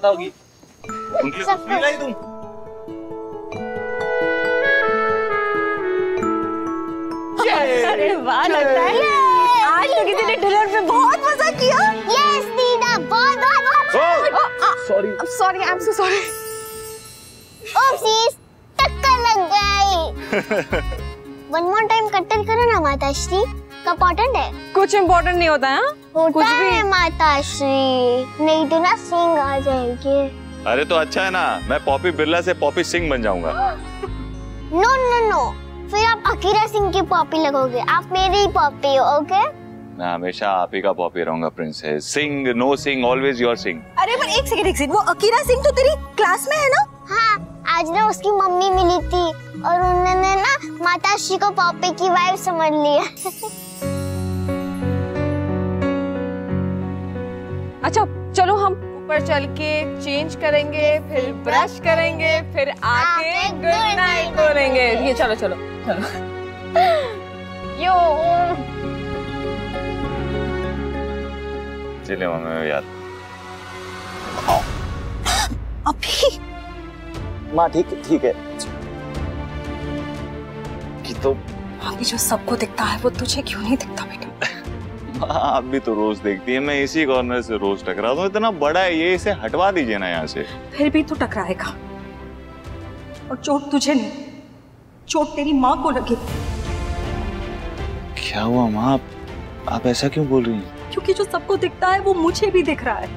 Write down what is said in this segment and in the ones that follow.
बताओगी? उनके लिए कुछ नहीं लाई तुम? अरे वाह, लगता है आज तो किसी ने डिनर पे बहुत मजा किया। यस दीदा, बहुत sorry I am so sorry. Oopsies, टक्कर लग गई। वन मोर टाइम कट्टर करो ना माताश्री, इम्पोर्टेंट है। कुछ इम्पोर्टेंट नहीं होता है होता है माताश्री, नहीं तो ना सिंह आ जाएंगे। अरे तो अच्छा है ना, मैं पॉपी बिरला से पॉपी सिंह बन जाऊंगा। नो नो नो, फिर आप अकीरा सिंह की पॉपी लगोगे, आप मेरी ही पॉपी हो, ओके? मैं हमेशा आप ही का पॉपी रहूंगा princess. Singh no Singh, always your Singh. अरे पर एक सेकंड, वो अकीरा सिंह तो तेरी क्लास में है ना? हाँ, आज ना उसकी मम्मी मिली थी और उन्होंने ना माताश्री को पॉपी की वाइफ समझ लिया। अच्छा चलो हम ऊपर चल के चेंज करेंगे, फिर ब्रश करेंगे, फिर आके गुड नाइट बोलेंगे। ये चलो चलो चलो। यो चलिए मम्मी याद। अभी माँ ठीक है कि तो अभी जो सबको दिखता है वो तुझे क्यों नहीं दिखता बेटा? आप भी तो रोज देखती है, मैं इसी कॉर्नर से रोज टकराता हूँ। इतना बड़ा है ये, इसे हटवा दीजिए ना यहाँ से। फिर भी तू टकराएगा और चोट तुझे नहीं, चोट तेरी माँ को लगी। क्या हुआ माँ, आप ऐसा क्यों बोल रही हैं? क्योंकि जो सबको दिखता है वो मुझे भी दिख रहा है।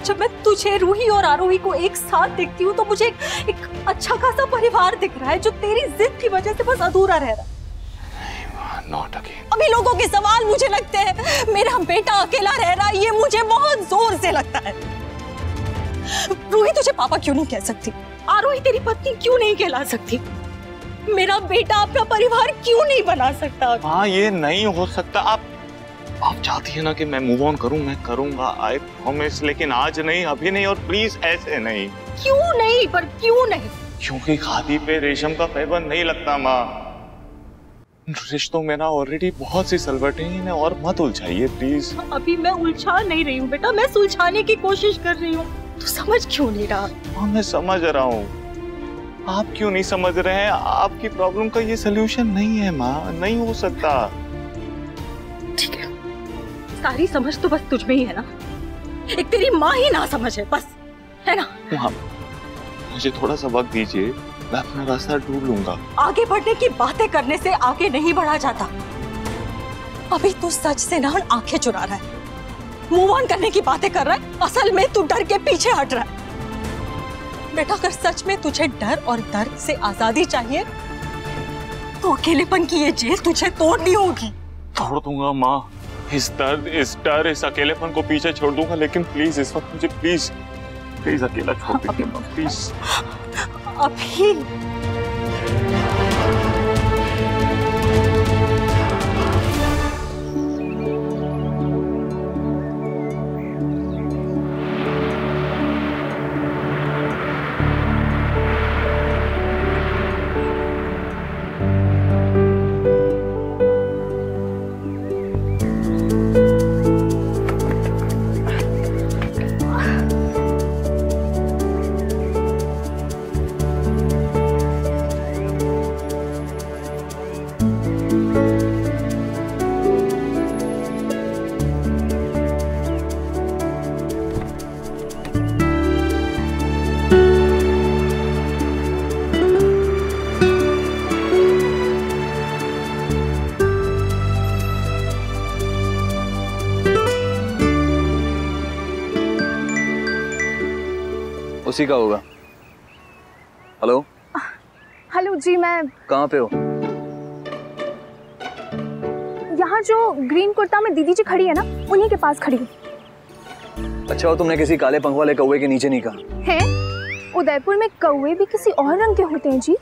जब मैं तुझे, रूही और आरोही को एक साथ देखती हूँ तो मुझे एक अच्छा खासा परिवार दिख रहा है जो तेरी जिद की वजह से बस अधूरा रह रहा है। Not again. अभी लोगों के सवाल मुझे लगते हैं मेरा बेटा अकेला रह रहा है, ये मुझे बहुत जोर से लगता है। रूही तुझे पापा क्यों नहीं कह सकती? आरोही तेरी पत्नी क्यों नहीं कहला सकती? मेरा बेटा अपना परिवार क्यों नहीं बना सकता? हाँ ये नहीं हो सकता। आप चाहती है ना कि मैं मूव ऑन करूं, मैं करूंगा, आई प्रॉमिस, लेकिन आज नहीं, अभी नहीं, और प्लीज ऐसे नहीं। क्यों नहीं? पर क्यों नहीं? क्योंकि खादी पे रेशम का फेवर नहीं लगता माँ। रिश्तों में ना ऑलरेडी बहुत सी सलवटें हैं, इन्हें और मत उलझाइए प्लीज। अभी मैं उलझा नहीं रही हूँ बेटा, मैं सुलझाने की कोशिश कर रही हूँ। तू समझ क्यों नहीं रहा? हाँ मैं समझ रहा हूँ, आप क्यों नहीं समझ रहे हैं? आपकी प्रॉब्लम का ये सोल्यूशन नहीं है माँ, नहीं हो सकता। ठीक है, सारी समझ तो बस तुझ में ही है ना, एक तेरी माँ ही ना समझ है बस, है ना? हाँ, मुझे थोड़ा सा वक्त दीजिए, मैं अपना रास्ता ढूंढ लूंगा। आगे बढ़ने की बातें करने से आगे नहीं बढ़ा जाता। अभी तू सच से ना आंखें चुरा रहा है, मूव ऑन करने की बातें कर रहा है, असल में तू डर के पीछे हट रहा है। बेटा अगर सच में तुझे डर और दर्द से आजादी चाहिए तो अकेलेपन की ये जेल तुझे तोड़नी होगी। तोड़ दूंगा माँ, इस दर्द, इस डर, इस अकेलेपन को पीछे छोड़ दूंगा, लेकिन प्लीज इस वक्त मुझे प्लीज अकेला छोड़ दीजिए प्लीज। अभी उसी का होगा। हेलो हेलो जी, मैं कहाँ पे हो? यहाँ जो ग्रीन कुर्ता में दीदी जी खड़ी है ना, उन्हीं के पास खड़ी हूँ। अच्छा हो तुमने किसी काले पंख वाले कौवे के नीचे नहीं कहा है? उदयपुर में कौवे भी किसी और रंग के होते हैं जी?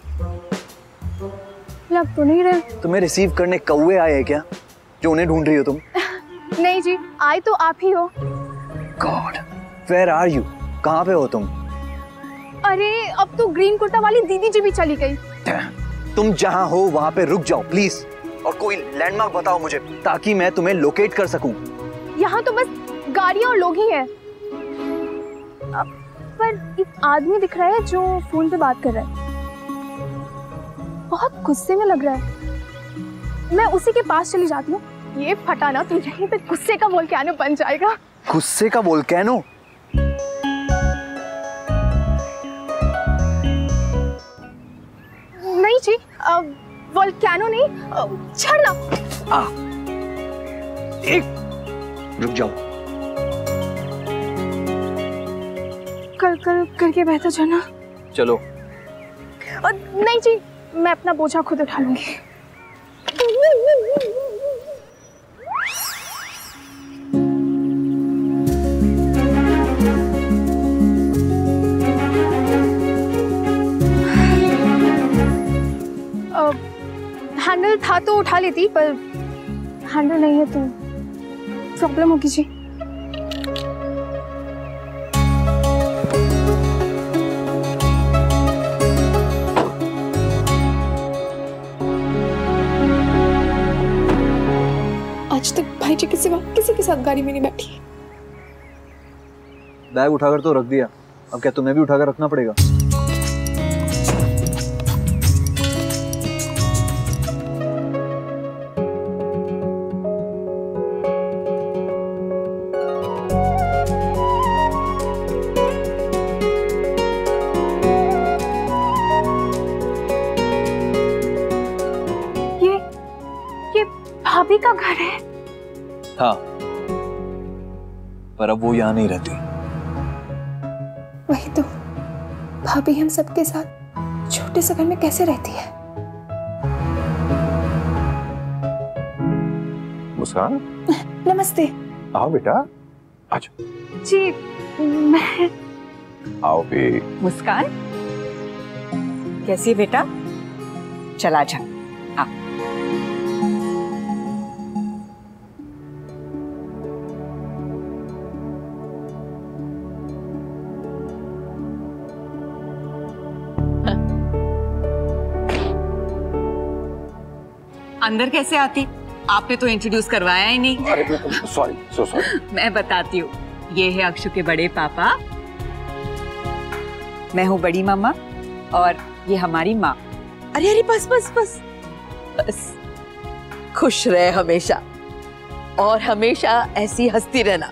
लग तो नहीं रहे। तुम्हें रिसीव करने कौवे आए हैं क्या, जो उन्हें ढूंढ रही हो तुम? नहीं जी, आए तो आप ही हो। God, where are you? कहाँ पे हो तुम? अरे अब तो ग्रीन कुर्ता वाली दीदी जी भी चली गई। तुम जहाँ हो वहाँ पे रुक जाओ प्लीज, और कोई लैंडमार्क बताओ मुझे ताकि मैं तुम्हें लोकेट कर सकूं। यहाँ तो बस गाड़ियाँ और लोग ही हैं। पर एक आदमी दिख रहा है जो फोन पे बात कर रहा है, बहुत गुस्से में लग रहा है। मैं उसी के पास चली जाती हूँ। ये फटाना तो यहीं पे गुस्से का वोल्केनो बन जाएगा। गुस्से का वोल्केनो? नहीं जी, वोल्केनो नहीं, झरना। एक रुक जाओ। कल करके बहता झरना। चलो। नहीं जी, मैं अपना बोझा खुद उठा लूंगी। हैंडल था तो उठा लेती, पर हैंडल नहीं है तो प्रॉब्लम होगी जी। आज तक भाई जी के सिवा किसी के साथ गाड़ी में नहीं बैठी। बैग उठाकर तो रख दिया, अब क्या तुम्हें भी उठाकर रखना पड़ेगा? ये भाभी का घर है। हाँ, पर अब वो यहाँ नहीं रहती। वही तो, भाभी हम सबके साथ छोटे से घर में कैसे रहती है? मुस्कान, नमस्ते। आओ बेटा, आजो। जी मैं। आओ भी। मुस्कान, कैसी है बेटा? चला जा। अंदर कैसे आती? आपने तो इंट्रोड्यूस करवाया ही नहीं। अरे सॉरी, सो सॉरी। मैं बताती हूँ, ये है अक्षु के बड़े पापा, मैं हूँ बड़ी मामा, और ये हमारी माँ। अरे अरे बस बस बस बस, खुश रहे हमेशा, और हमेशा ऐसी हंसती रहना।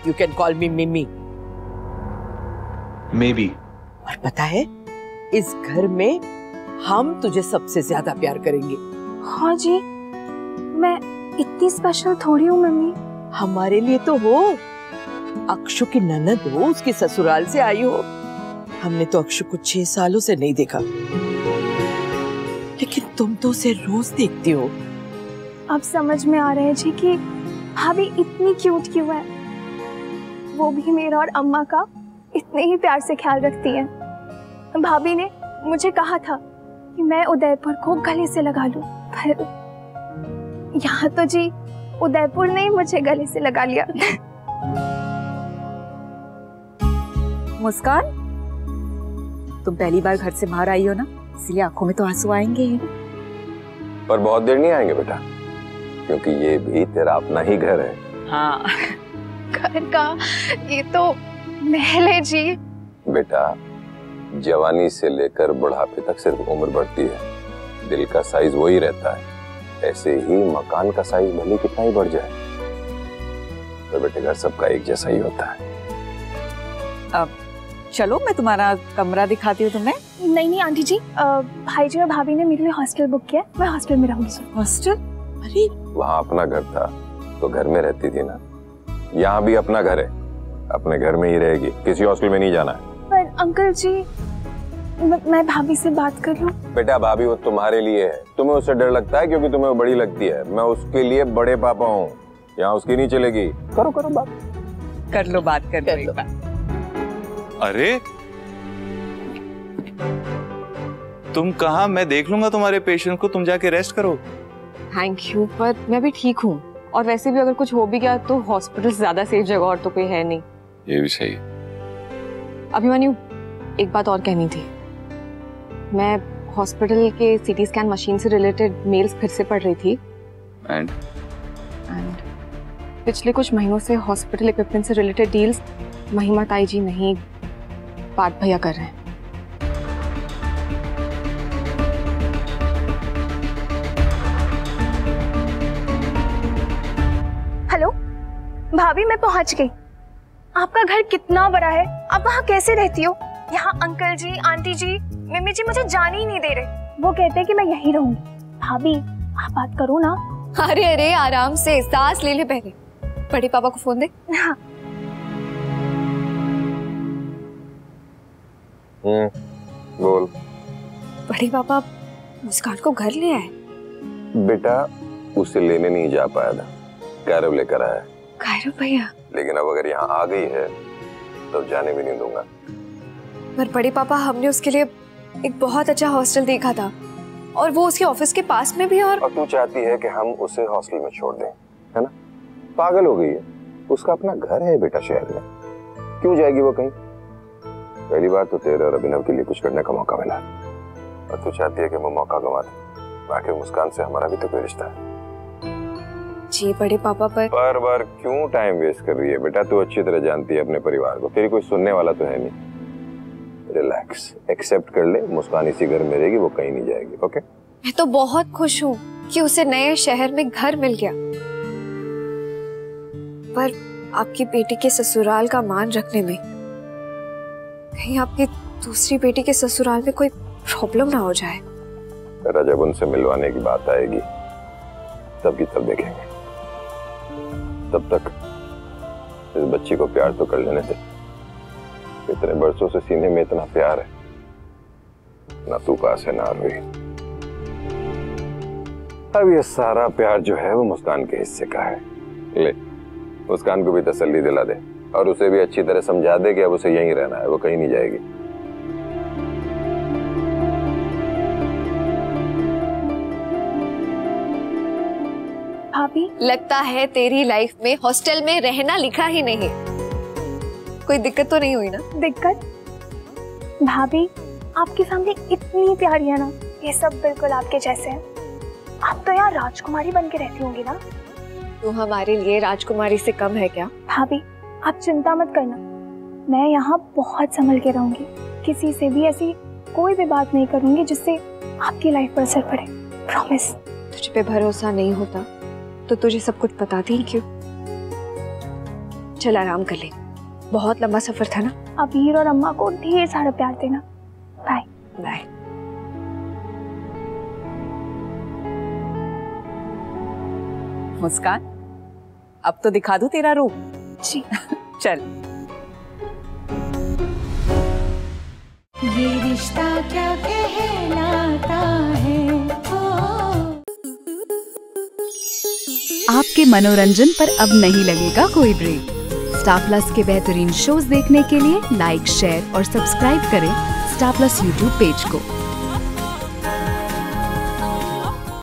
यू कैन कॉल मी मिमी। May be. और पता है, इस घर में हम तुझे सबसे ज्यादा प्यार करेंगे। हाँ जी, मैं इतनी स्पेशल थोड़ी हूँ मम्मी। हमारे लिए तो हो, अक्षु की ननद हो, उसके ससुराल से आई हो। हमने तो अक्षु को 6 सालों से नहीं देखा, लेकिन तुम तो उसे रोज देखती हो। अब समझ में आ रहा है जी कि भाभी इतनी क्यूट क्यों है। वो भी मेरा और अम्मा का इतने ही प्यार से ख्याल रखती है। भाभी ने मुझे कहा था कि मैं उदयपुर को गले से लगा लूं, पर यहाँ तो जी उदयपुर ने मुझे गले से लगा लिया। मुस्कान, तुम पहली बार घर से बाहर आई हो ना, इसलिए आंखों में तो आंसू आएंगे ही। पर बहुत देर नहीं आएंगे बेटा, क्योंकि ये भी तेरा अपना ही घर है। हाँ। घर का ये तो महल है जी। बेटा, जवानी से लेकर बुढ़ापे तक सिर्फ उम्र बढ़ती है, दिल का साइज वही रहता है। ऐसे ही मकान का साइज भले कितना ही बढ़ जाए, तो बेटे घर सबका एक जैसा ही होता है। अब चलो, मैं तुम्हारा कमरा दिखाती हूँ तुम्हें। नहीं आंटी जी, भाई जी और भाभी ने मेरे लिए हॉस्टल बुक किया, मैं हॉस्टल में रहूंगी। हॉस्टल? अरे वहाँ अपना घर था तो घर में रहती थी ना, यहाँ भी अपना घर है, अपने घर में ही रहेगी, किसी हॉस्टल में नहीं जाना है। पर अंकल जी, मैं भाभी से बात कर लूं? बेटा, भाभी वो तुम्हारे लिए है, तुम्हें उससे डर लगता है क्योंकि तुम्हें वो बड़ी लगती है। मैं उसके लिए बड़े पापा हूँ, यहाँ उसकी नहीं चलेगी। करो करो बात, कर लो बात, कर लो। अरे तुम कहाँ? मैं देख लूंगा तुम्हारे पेशेंट को, तुम जाके रेस्ट करो। थैंक यू, पर मैं भी ठीक हूँ, और वैसे भी अगर कुछ हो भी गया तो हॉस्पिटल ज्यादा सेफ जगह और तो कोई है नहीं। ये भी सही। अभिमन्यु, एक बात और कहनी थी। मैं हॉस्पिटल के सीटी स्कैन मशीन से रिलेटेड मेल्स फिर से पढ़ रही थी, एंड पिछले कुछ महीनों से हॉस्पिटल इक्विपमेंट से रिलेटेड डील्स महिमा ताई जी नहीं, बात भैया कर रहे हैं। हेलो भाभी, मैं पहुंच गई। आपका घर कितना बड़ा है, आप वहाँ कैसे रहती हो? यहाँ अंकल जी, आंटी जी, मम्मी जी मुझे जाने ही नहीं दे रहे। वो कहते हैं कि मैं यहीं रहूंगी। भाभी आप बात करो ना। अरे अरे आराम से, सांस ले ले पहले। बड़े पापा को फोन दे। हाँ। बोल। बड़े पापा मुस्कान को घर ले आए? बेटा उसे लेने नहीं जा पाया था, कायरो लेकर आया। कायरो भैया? लेकिन अब अगर यहाँ आ गई है तो जाने भी नहीं दूंगा। पर बड़े पापा हमने उसके लिए एक बहुत अच्छा हॉस्टल देखा था, और वो उसके ऑफिस के पास में भी। और तू चाहती है कि हम उसे हॉस्टल में छोड़ दें, है ना? पागल हो गई है। उसका अपना घर है बेटा शहर में, क्यों जाएगी वो कहीं? पहली बार तो तेरे और अभिनव के लिए कुछ करने का मौका मिला, और तू चाहती है कि वो मौका गंवा दे। आखिर मुस्कान से हमारा भी तो कोई रिश्ता है। जी बड़े पापा, पर बार क्यों टाइम वेस्ट कर रही है बेटा? तू अच्छी तरह जानती है अपने परिवार को, तेरी कोई सुनने वाला तो है नहीं। रिलैक्स, एक्सेप्ट कर ले, मुस्कान इसी घर में रहेगी, वो कहीं नहीं जाएगी। ओके? मैं तो बहुत खुश हूँ कि उसे नए शहर में घर मिल गया, पर आपकी बेटी के ससुराल का मान रखने में कहीं आपकी दूसरी बेटी के ससुराल में कोई प्रॉब्लम ना हो जाए। जब उनसे मिलवाने की बात आएगी तब की तब देखेंगे। तब तक इस बच्ची को प्यार तो कर लेने दे। इतने बरसों से सीने में इतना प्यार है, ना तू पास है ना रोई। अब ये सारा प्यार जो है वो मुस्कान के हिस्से का है। ले, मुस्कान को भी तसल्ली दिला दे, और उसे भी अच्छी तरह समझा दे कि अब उसे यहीं रहना है, वो कहीं नहीं जाएगी। भाभी लगता है तेरी लाइफ में हॉस्टल में रहना लिखा ही नहीं। कोई दिक्कत तो नहीं हुई ना? दिक्कत? भाभी आपकी फैमिली इतनी प्यारी है ना, ये सब बिल्कुल आपके जैसे हैं। आप तो यहाँ राजकुमारी बन के रहती होंगी ना? तू हमारे लिए राजकुमारी से कम है क्या? भाभी आप चिंता मत करना, मैं यहाँ बहुत संभल के रहूंगी। किसी से भी ऐसी कोई भी बात नहीं करूंगी जिससे आपकी लाइफ पर असर पड़े, प्रॉमिस। तुझ पे भरोसा नहीं होता तो तुझे सब कुछ बताती ही क्यों? चल आराम कर ले, बहुत लंबा सफर था ना। आप हीर और अम्मा को ढेर सारा प्यार देना। Bye bye. मुस्कान, अब तो दिखा दूं तेरा रूप? जी। चल। ये रिश्ता क्या कहलाता है। आपके मनोरंजन पर अब नहीं लगेगा कोई ब्रेक। स्टार प्लस के बेहतरीन शोज देखने के लिए लाइक, शेयर और सब्सक्राइब करें स्टार प्लस यूट्यूब पेज को।